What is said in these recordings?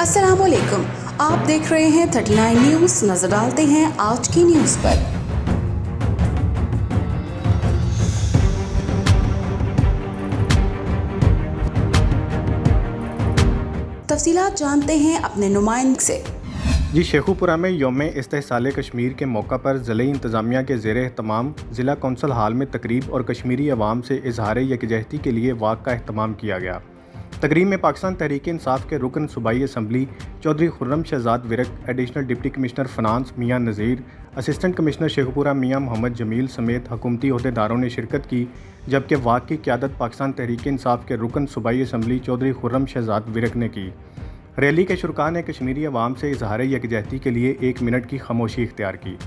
अस्सलाम वालेकुम, आप देख रहे हैं 39 न्यूज़। नजर डालते हैं आज की न्यूज़ पर। तफसीलात जानते हैं अपने नुमाइंदे से। जी शेखुपुरा में यौम इस्तेहसाल कश्मीर के मौका पर ज़िले इंतज़ामिया के ज़ेर एहतमाम ज़िला कौंसल हाल में तकरीब और कश्मीरी अवाम से इजहार यकजहती के लिए वाक़ का अहतमाम किया गया। तकरीब में पाकिस्तान तहरीक इंसाफ के रुकन सूबाई assembly Chaudhry Khurram Shahzad Virk, additional deputy commissioner finance Mian Nazir, assistant commissioner Sheikhupura Mian Mohammad Jamil समेत हुकूमती अहदेदारों ने शिरकत की, जबकि वाक़ की क़यादत पाकिस्तान तहरीक इंसाफ के रुकन सूबाई असम्बली चौधरी खुर्रम शहजाद विरक ने की। रैली के शुरका ने कश्मीरी अवाम से इजहार यकजहती के लिए 1 मिनट की खामोशी इख्तियार की।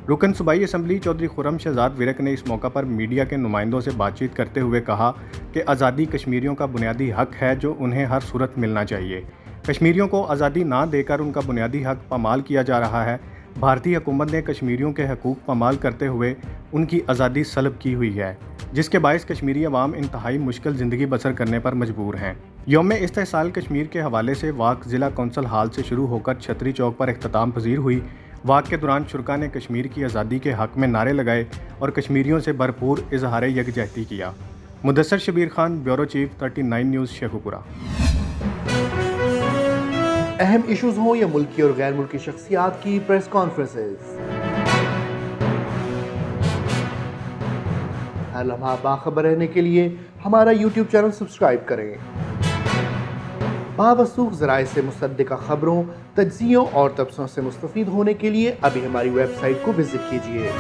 रुकन सूबाई असम्बली चौधरी खुर्रम शहजाद विरक ने इस मौका पर मीडिया के नुमाइंदों से बातचीत करते हुए कहा कि आज़ादी कश्मीरियों का बुनियादी हक है जो उन्हें हर सूरत मिलना चाहिए। कश्मीरियों को आज़ादी ना देकर उनका बुनियादी हक पामाल किया जा रहा है। भारतीय हुकूमत ने कश्मीरियों के हकूक़ पामाल करते हुए उनकी आज़ादी सल्ब की हुई है, जिसके बायस कश्मीरी अवाम इंतहाई मुश्किल ज़िंदगी बसर करने पर मजबूर हैं। यौम इस्तेहसाल कश्मीर के हवाले से वाक़ ज़िला कौंसल हाल से शुरू होकर छतरी चौक पर इख्तिताम पजीर हुई। वाक़ के दौरान शुरका ने कश्मीर की आज़ादी के हक़ में नारे लगाए और कश्मीरियों से भरपूर इजहार यकजहती किया। Mudassar Shabbir Khan, bureau chief, 39 news, Sheikhupura. अहम इश्यूज हों या मुल्की और गैर मुल्की शख्सियात की प्रेस कॉन्फ्रेंसेस, हर लम्हा बाखबर रहने के लिए हमारा यूट्यूब चैनल सब्सक्राइब करें। बावसूख ज़राए से मुसद्दिक़ा खबरों, तज्ज़ियों और तबसरों से मुस्तफ़ीद होने के लिए अभी हमारी वेबसाइट को विजिट कीजिए।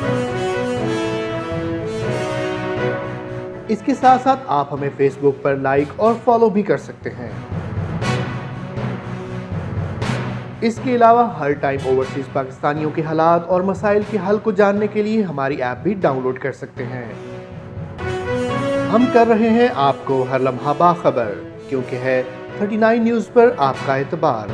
इसके साथ साथ आप हमें फेसबुक पर लाइक और फॉलो भी कर सकते हैं। इसके अलावा हर टाइम ओवरसीज़ पाकिस्तानियों के हालात और मसाइल के हल को जानने के लिए हमारी ऐप भी डाउनलोड कर सकते हैं। हम कर रहे हैं आपको हर लम्हा बाखबर, क्योंकि है 39 न्यूज़ पर आपका एतबार।